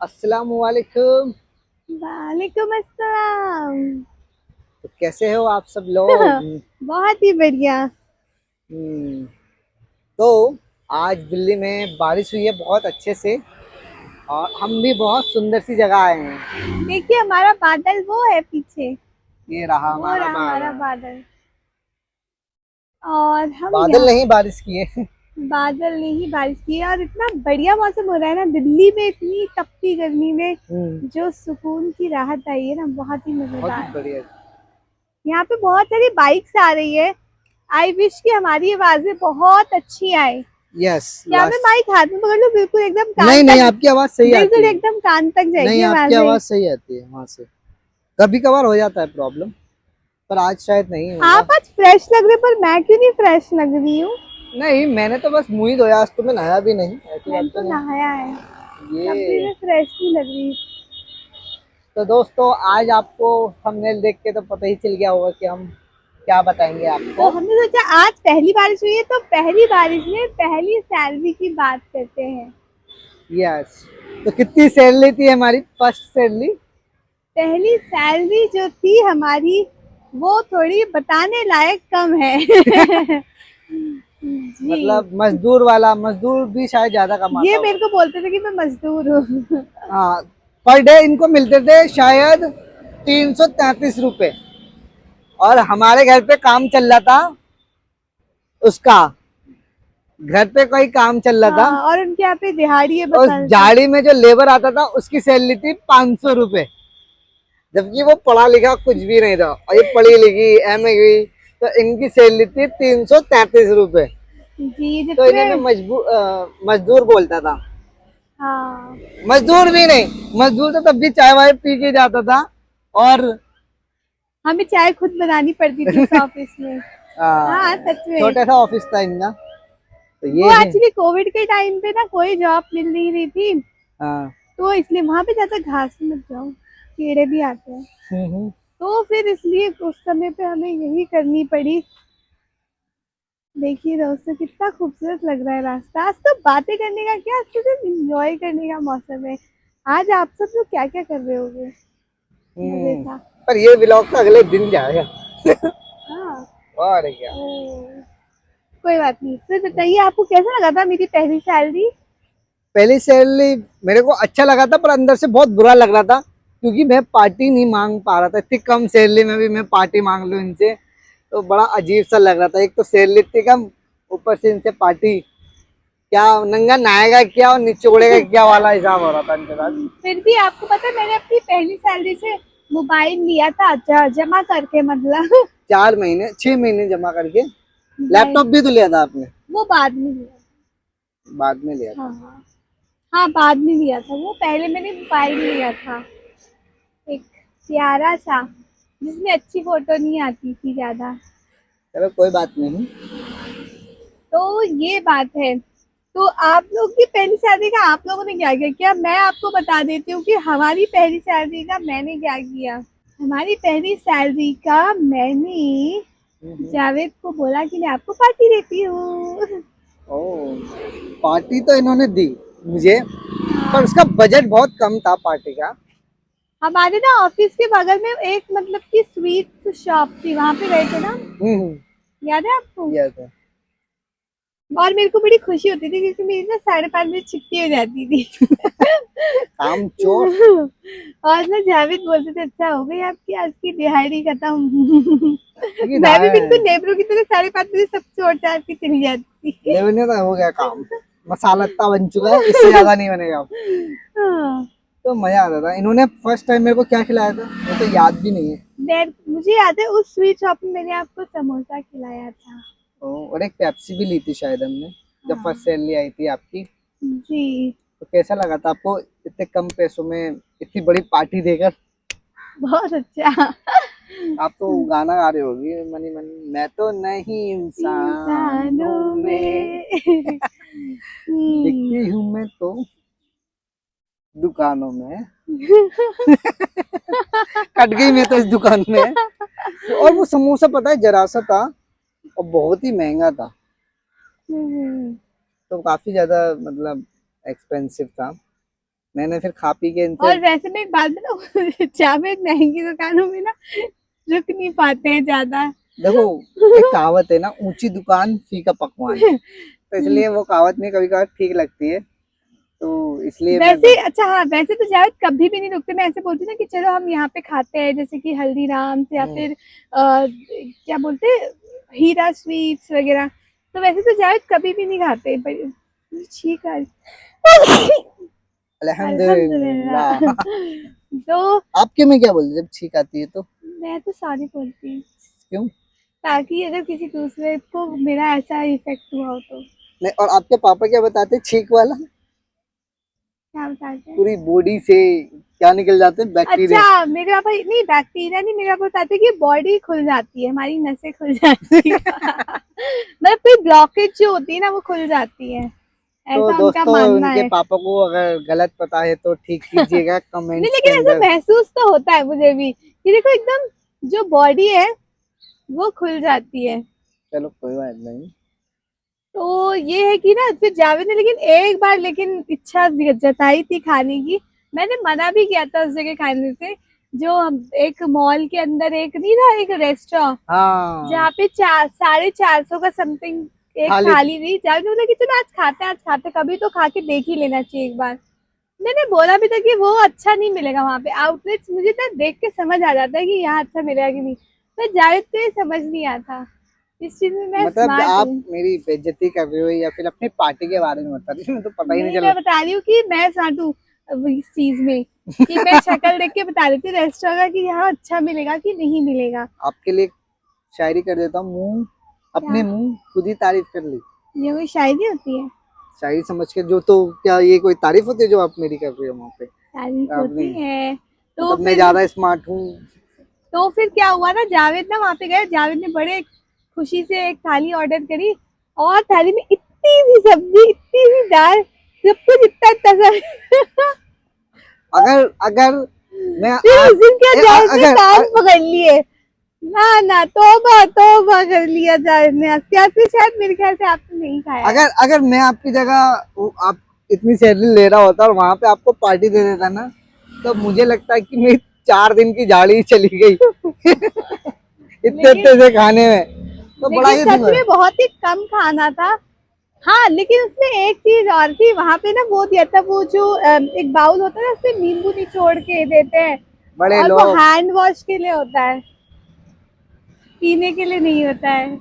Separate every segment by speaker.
Speaker 1: अस्सलाम वालेकुम।
Speaker 2: वालेकुम अस्सलाम।
Speaker 1: तो कैसे हो आप सब लोग?
Speaker 2: बहुत ही बढ़िया।
Speaker 1: हम्म, तो आज दिल्ली में बारिश हुई है बहुत अच्छे से। और हम भी बहुत सुंदर सी जगह आए हैं।
Speaker 2: देखिए हमारा बादल वो है पीछे,
Speaker 1: ये रहा
Speaker 2: वो
Speaker 1: हमारा
Speaker 2: रहा हमारा
Speaker 1: बादल।
Speaker 2: बादल। और हम
Speaker 1: बादल
Speaker 2: यहाँ
Speaker 1: नहीं, बारिश की है।
Speaker 2: बादल ने ही बारिश की है और इतना बढ़िया मौसम हो रहा है ना दिल्ली में, इतनी तपती गर्मी में
Speaker 1: हम्म,
Speaker 2: जो सुकून की राहत आई है ना, बहुत ही
Speaker 1: बहुत ही
Speaker 2: मजेदार।
Speaker 1: बढ़िया।
Speaker 2: यहाँ पे बहुत सारी बाइक्स आ रही है। आई विश कि हमारी आवाजें बहुत अच्छी आए।
Speaker 1: यस,
Speaker 2: क्या मैं
Speaker 1: लास्ट।
Speaker 2: माइक हाथ में पकड़ लूं? बिल्कुल एकदम
Speaker 1: नहीं
Speaker 2: कान
Speaker 1: नहीं,
Speaker 2: तक,
Speaker 1: आपकी आवाज सही
Speaker 2: बिल्कुल
Speaker 1: आती है।
Speaker 2: एकदम कान तक
Speaker 1: नहीं,
Speaker 2: जाएगी
Speaker 1: आपकी
Speaker 2: आवाजें।
Speaker 1: आवाज सही आती है वहां से। कभी कभार हो जाता है प्रॉब्लम, पर आज शायद नहीं होगा।
Speaker 2: आप आज फ्रेश लग रहे, पर मैं क्यों नहीं फ्रेश लग रही हूँ?
Speaker 1: नहीं, मैंने तो बस मुंह ही धोया, आज तो मैं नहाया भी नहीं, ऐसी बात
Speaker 2: मैंने
Speaker 1: तो
Speaker 2: तो
Speaker 1: नहीं।
Speaker 2: नहाया है, तब भी
Speaker 1: ये
Speaker 2: मैं फ्रेश नहीं लग रही।
Speaker 1: तो दोस्तों, आज आपको थंबनेल देख के तो पता ही चल गया होगा कि हम क्या बताएंगे
Speaker 2: तो
Speaker 1: आपको।
Speaker 2: हमने सोचा आज पहली बारिश हुई है, तो पहली बारिश में पहली सैलरी की बात करते हैं।
Speaker 1: यस। तो कितनी सैलरी थी हमारी फर्स्ट सैलरी?
Speaker 2: पहली सैलरी जो थी हमारी, वो थोड़ी बताने लायक कम है। जी।
Speaker 1: मतलब मजदूर वाला, मजदूर भी शायद ज्यादा
Speaker 2: ये
Speaker 1: कमाता
Speaker 2: मेरे
Speaker 1: होगा।
Speaker 2: को बोलते थे कि मैं मजदूर हूँ।
Speaker 1: हाँ, पर डे इनको मिलते थे शायद 333 रुपए। और हमारे घर पे काम चल रहा था उसका, घर पे कोई काम चल रहा था।
Speaker 2: हाँ, और उनके यहाँ पे दिहाड़ी है,
Speaker 1: उस
Speaker 2: बता देते।
Speaker 1: झाड़ी में जो लेबर आता था उसकी सैलरी थी 500 रुपए। जबकि वो पढ़ा लिखा कुछ भी नहीं था, और ये पढ़ी लिखी एमए गई। तो इनकी सैलरी थी 333 रुपए।
Speaker 2: जी,
Speaker 1: तो
Speaker 2: जबकि
Speaker 1: इन्हें मैं
Speaker 2: मैं,
Speaker 1: मजदूर बोलता था।
Speaker 2: हाँ,
Speaker 1: मजदूर भी नहीं, मजदूर तो तब भी चाय वाय पी के जाता था। और
Speaker 2: हमें चाय खुद बनानी पड़ती थी उस ऑफिस में। हाँ, सच में।
Speaker 1: छोटा सा ऑफिस था इनका। तो
Speaker 2: वो
Speaker 1: ये है।
Speaker 2: एक्चुअली कोविड के टाइम पे ना कोई जॉब मिल नहीं रही थी,
Speaker 1: हाँ।
Speaker 2: तो इसलिए वहां पे ज्यादा घास मत जाओ, कीड़े भी आते हैं।
Speaker 1: हम्म।
Speaker 2: तो फिर इसलिए उस समय पे हमें यही करनी पड़ी। देखिए दोस्तों, कितना खूबसूरत लग रहा है रास्ता। आज तो बातें करने का क्या, आज तो सिर्फ इंजॉय करने का मौसम है। आज आप सब लोग क्या क्या कर रहे होगे? मजे
Speaker 1: हम्म।
Speaker 2: था।
Speaker 1: पर ये व्लॉग तो अगले दिन जाएगा।
Speaker 2: हाँ।
Speaker 1: और क्या।
Speaker 2: ओ, कोई बात नहीं। फिर बताइए, आपको कैसा लगा था मेरी पहली सैलरी?
Speaker 1: पहली सैलरी मेरे को अच्छा लगा था, पर अंदर से बहुत बुरा लग रहा था, क्योंकि मैं पार्टी नहीं मांग पा रहा था। इतनी कम सैलरी में भी मैं पार्टी मांग लूं इनसे, तो बड़ा अजीब सा लग रहा था। एक तो सैलरी इतनी कम, ऊपर से इनसे पार्टी। क्या नंगा नहाएगा क्या और निचोड़ेगा क्या वाला हिसाब हो रहा था इनके साथ।
Speaker 2: फिर भी आपको पता है, मैंने अपनी पहली सैलरी से मोबाइल लिया था, जमा करके मतलब।
Speaker 1: 4 महीने 6 महीने जमा करके।
Speaker 2: नहीं,
Speaker 1: लैपटॉप भी तो लिया था आपने?
Speaker 2: वो बाद में लिया।
Speaker 1: बाद में लिया
Speaker 2: हाँ
Speaker 1: था।
Speaker 2: हाँ। हाँ, बाद में लिया था वो। पहले मैंने मोबाइल लिया था, एक प्यारा सा, जिसमें अच्छी फोटो नहीं आती थी ज्यादा।
Speaker 1: चलो कोई बात नहीं।
Speaker 2: तो ये बात है। तो आप लोग की पहली सैलरी का आप लोगों ने क्या क्या किया, मैं आपको बता देती हूँ कि हमारी पहली सैलरी का मैंने क्या किया। हमारी पहली सैलरी का मैंने जावेद को बोला कि मैं आपको पार्टी देती हूँ।
Speaker 1: ओ, पार्टी तो इन्होंने दी मुझे, पर
Speaker 2: हाँ,
Speaker 1: उसका बजट बहुत कम था पार्टी का।
Speaker 2: हमारे ना ऑफिस के बगल में एक मतलब की स्वीट शॉप थी, वहां पे गए थे ना,
Speaker 1: हम्म।
Speaker 2: याद है आपको?
Speaker 1: यस।
Speaker 2: और मेरे को बड़ी खुशी होती थी क्योंकि मेरी ना 5:30 बजे छुट्टी हो जाती थी।
Speaker 1: काम चोर।
Speaker 2: और ना जावेद बोलते थे, अच्छा हो गई आपकी आज की दिहाड़ी खत्म।
Speaker 1: क्योंकि
Speaker 2: मैं भी बिल्कुल नेबरों की तरह 5:30 बजे सब छोड़ छाड़ के चली जाती थी।
Speaker 1: लेवल तो हो गया काम। मसाला इतना बन चुका है, इससे ज्यादा नहीं बनेगा अब।
Speaker 2: हाँ।
Speaker 1: तो मजा आता था। इन्होंने फर्स्ट टाइम मेरे को क्या खिलाया था वो तो याद भी नहीं है।
Speaker 2: मुझे याद है उस स्वीट शॉप में मैंने आपको समोसा खिलाया था।
Speaker 1: और एक पेप्सी भी ली थी शायद हमने, जब फर्स्ट
Speaker 2: हाँ
Speaker 1: सैलरी आई थी आपकी।
Speaker 2: जी।
Speaker 1: तो कैसा लगा था आपको इतने कम पैसों में इतनी बड़ी पार्टी देकर?
Speaker 2: बहुत अच्छा।
Speaker 1: आप तो गाना गा रही होगी, मनी मनी मैं तो नहीं इंसानों
Speaker 2: इंसानों
Speaker 1: में
Speaker 2: में। हम्म।
Speaker 1: दिखती हूँ मैं तो दुकानों में। कट गई मैं तो इस दुकान में। और वो समोसा पता है जरा सा था, और बहुत ही महंगा था।
Speaker 2: हम्म।
Speaker 1: तो काफी ज्यादा मतलब एक्सपेंसिव था। मैंने फिर खा पी के इनसे,
Speaker 2: और वैसे मैं एक बात बताऊं, जावेद महंगी दुकानों में ना रुक नहीं पाते हैं ज्यादा।
Speaker 1: देखो एक कहावत है ना, ऊंची दुकान फीका पकवान, तो इसलिए वो कहावत नहीं कभी कभार ठीक लगती है, तो इसलिए मैं
Speaker 2: वैसे अच्छा हाँ, वैसे तो जावेद कभी भी नहीं रुकते। मैं ऐसे बोलती हूँ ना कि चलो हम यहाँ पे खाते हैं, जैसे कि हल्दीराम या फिर क्या बोलते हैं, हीरा स्वीट्स वगैरह। तो वैसे तो जावेद कभी भी नहीं खाते, पर ठीक है।
Speaker 1: अल्हम्दुलिल्लाह।
Speaker 2: अल्हम्दुलिल्लाह। तो
Speaker 1: आपके में क्या बोलते हैं जब छींक आती है तो?
Speaker 2: मैं तो सॉरी बोलती हूँ,
Speaker 1: क्यों?
Speaker 2: ताकि अगर किसी दूसरे को मेरा ऐसा इफेक्ट हुआ हो तो।
Speaker 1: नहीं, और आपके पापा क्या बताते हैं छींक वाला?
Speaker 2: क्या बताते हैं?
Speaker 1: पूरी बॉडी से क्या निकल जाते हैं, बैक्टीरिया?
Speaker 2: अच्छा, मेरे पापा नहीं, बैक्टीरिया नहीं, मेरे पापा बताते हैं कि बॉडी खुल जाती है, हमारी नसें खुल जाती है। मतलब कोई ब्लॉकेज जो होती है ना वो खुल जाती है,
Speaker 1: तो
Speaker 2: ऐसा उनका
Speaker 1: दोस्तों
Speaker 2: मानना
Speaker 1: उनके
Speaker 2: है।
Speaker 1: पापा को अगर गलत पता है तो ठीक कीजिएगा
Speaker 2: नहीं,
Speaker 1: कमेंट्स के
Speaker 2: लेकिन ऐसा
Speaker 1: अंदर।
Speaker 2: महसूस तो होता है मुझे भी कि देखो एकदम जो बॉडी है वो खुल जाती है।
Speaker 1: चलो कोई बात नहीं।
Speaker 2: तो ये है कि ना फिर जावेद ने लेकिन एक बार लेकिन इच्छा जताई थी खाने की। मैंने मना भी किया था उस जगह खाने से, जो एक मॉल के अंदर एक नहीं था, एक रेस्टोरेंट
Speaker 1: हाँ,
Speaker 2: जहाँ पे 450 का समथिंग एक
Speaker 1: थाली थी।
Speaker 2: थाली थी। जावेद ने बोला कि चलो आज खाते हैं, कभी तो खा के देख ही लेना चाहिए एक बार। मैंने बोला भी था कि वो अच्छा नहीं मिलेगा वहां पे, आउटलेट्स मुझे ना देख के समझ आ जाता है कि यहाँ अच्छा मिलेगा कि नहीं, पर जावेद को ये समझ नहीं आता। इस चीज में मैं
Speaker 1: मतलब
Speaker 2: स्मार्ट
Speaker 1: आप
Speaker 2: हूँ।
Speaker 1: मेरी बेइज्जती कर रहे हो या फिर अपनी पार्टी के बारे में बता रही हो, मुझे तो पता ही नहीं
Speaker 2: नहीं,
Speaker 1: चला।
Speaker 2: मैं बता रही हूँ कि मैं स्मार्ट हूँ इस चीज में, कि मैं शक्ल देख के बता देती हूँ रेस्टोरेंट का कि यहाँ अच्छा मिलेगा कि नहीं मिलेगा।
Speaker 1: आपके लिए शायरी कर देता हूँ, मुंह
Speaker 2: क्या?
Speaker 1: अपने मुंह खुद ही तारीफ कर ली।
Speaker 2: ये कोई शायरी होती है?
Speaker 1: शायरी समझ के जो, तो क्या ये कोई तारीफ होती है जो आप मेरी कर रहे हो वहाँ पे?
Speaker 2: तारीफ
Speaker 1: आपने,
Speaker 2: होती है। तो
Speaker 1: मतलब मैं
Speaker 2: फिर
Speaker 1: ज्यादा स्मार्ट हूँ?
Speaker 2: क्या हुआ ना, जावेद ना वहां पे गए, जावेद ने बड़े खुशी से एक थाली ऑर्डर करी, और थाली में इतनी सी सब्जी, इतनी सी दाल, सब कुछ इतना इतना सा।
Speaker 1: अगर अगर मैं
Speaker 2: फिर
Speaker 1: आप
Speaker 2: उस दिन क्या जावेद ने
Speaker 1: अगर
Speaker 2: कान पकड़ लिए। ना ना, तौबा तौबा कर लिया जावेद ने। क्या फिर शायद मेरे ख्याल से आपने नहीं खाया है।
Speaker 1: अगर अगर मैं आपकी जगह आप इतनी सैलरी ले रहा होता और वहां पे आपको पार्टी दे देता ना, तो मुझे लगता है कि मेरी 4 दिन की झाड़ी ही चली गई। इतने
Speaker 2: लेकिन
Speaker 1: इतने से खाने में तो बड़ा ही
Speaker 2: सच में बहुत ही कम खाना था। हाँ, लेकिन उसमें एक चीज और थी वहां पे ना, वो दिया था वो जो एक बाउल होता है ना, उसमें नींबू निचोड़ के देते हैं,
Speaker 1: बड़े
Speaker 2: और वो
Speaker 1: लोग।
Speaker 2: हैंड वॉश के लिए होता है, पीने के लिए नहीं होता है।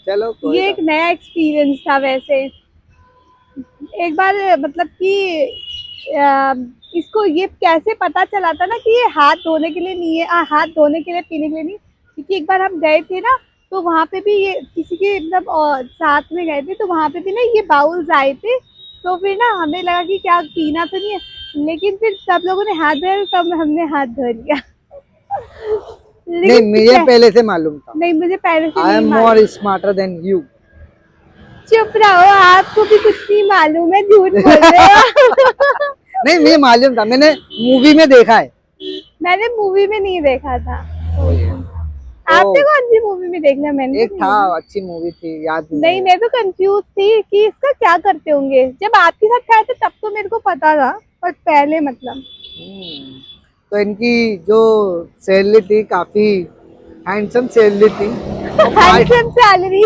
Speaker 1: चलो कोई
Speaker 2: ये एक
Speaker 1: बात।
Speaker 2: नया एक्सपीरियंस था वैसे। एक बार मतलब कि अ, इसको ये कैसे पता चला था ना कि ये हाथ धोने के लिए नहीं है, हाथ धोने के लिए, पीने के लिए नहीं। क्योंकि एक बार हम गए थे ना, तो वहां पे भी ये किसी के मतलब साथ में गए थे, तो वहां पे भी ना ये बाउल्स आए थे। तो फिर ना हमें लगा कि क्या पीना तो नहीं है, लेकिन फिर सब लोगों ने हाथ धोया, तब हमने हाथ धो लिया।
Speaker 1: नहीं,
Speaker 2: लेकिन
Speaker 1: मुझे पहले से मालूम था।
Speaker 2: नहीं, मुझे पहले से
Speaker 1: आई
Speaker 2: नहीं
Speaker 1: एम
Speaker 2: मालूम।
Speaker 1: मोर स्मार्टर देन यू।
Speaker 2: चुप रहो, आपको भी कुछ नहीं मालूम है, झूठ बोल रहे हो।
Speaker 1: नहीं, मुझे मालूम था, मैंने मूवी में देखा है।
Speaker 2: मैंने मूवी में नहीं देखा था। आपने
Speaker 1: तो
Speaker 2: कौन सी मूवी में देख लिया? मैंने
Speaker 1: एक
Speaker 2: तो नहीं
Speaker 1: था,
Speaker 2: देखा।
Speaker 1: अच्छी मूवी थी, याद नहीं
Speaker 2: नहीं,
Speaker 1: है।
Speaker 2: मैं तो कंफ्यूज थी कि इसका क्या करते होंगे। जब आपके साथ खाए थे तब तो मेरे को पता था, पर पहले मतलब।
Speaker 1: तो इनकी जो सैलरी थी काफी हैंडसम सैलरी थी, और पार्टी,
Speaker 2: हैंडसम सैलरी।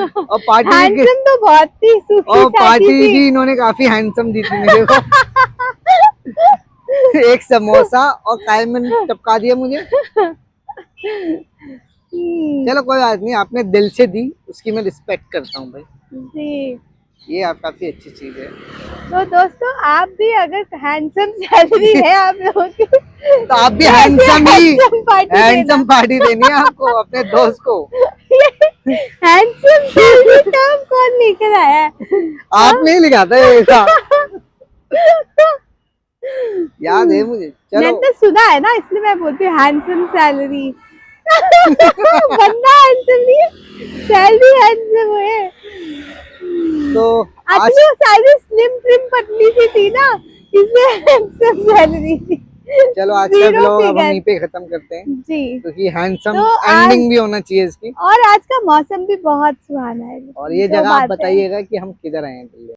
Speaker 1: और पार्टी के,
Speaker 2: हैंडसम तो बहुत थी, सूखी
Speaker 1: और
Speaker 2: साखी
Speaker 1: पार्टी
Speaker 2: थी।
Speaker 1: भी इन्होंने काफी हैंडसम दी थी मेरे को। एक समोसा और काय में टपका दिया मुझे।
Speaker 2: हम्म,
Speaker 1: चलो कोई बात नहीं, आपने दिल से दी, उसकी मैं रिस्पेक्ट करता हूँ भाई,
Speaker 2: जी।
Speaker 1: ये आप काफी अच्छी चीज है।
Speaker 2: तो दोस्तों, आप भी अगर हैंडसम सैलरी है आप लोगों की,
Speaker 1: तो आप भी
Speaker 2: तो ऐसे
Speaker 1: हैंडसम ही,
Speaker 2: हैंडसम पार्टी देना।
Speaker 1: हैंडसम पार्टी देनी है आपको अपने दोस्त को।
Speaker 2: हैंडसम सैलरी टर्म कौन लेकर आया है?
Speaker 1: आपने ही लिखा था ये ऐसा, याद है मुझे। चलो।
Speaker 2: मैंने तो सुना है ना, इसलिए मैं बोलती हूँ हैंडसम सैलरी। बंदा हैंडसम नहीं है, सैलरी हैंडसम है।
Speaker 1: तो आज,
Speaker 2: एक्चुअली वो सैलरी स्लिम ट्रिम पतली सी थी ना, इसलिए हैंडसम सैलरी थी।
Speaker 1: चलो आज का
Speaker 2: जीरो
Speaker 1: ब्लॉग अब हम
Speaker 2: फिगर।
Speaker 1: यहीं पे खत्म करते हैं,
Speaker 2: जी।
Speaker 1: क्योंकि हैंडसम
Speaker 2: तो आज,
Speaker 1: एंडिंग भी होना चाहिए इसकी।
Speaker 2: और आज का मौसम भी बहुत सुहाना है,
Speaker 1: और ये
Speaker 2: जो
Speaker 1: जगह आप
Speaker 2: बात है।
Speaker 1: बताइएगा कि हम किधर आए हैं दिल्ली में।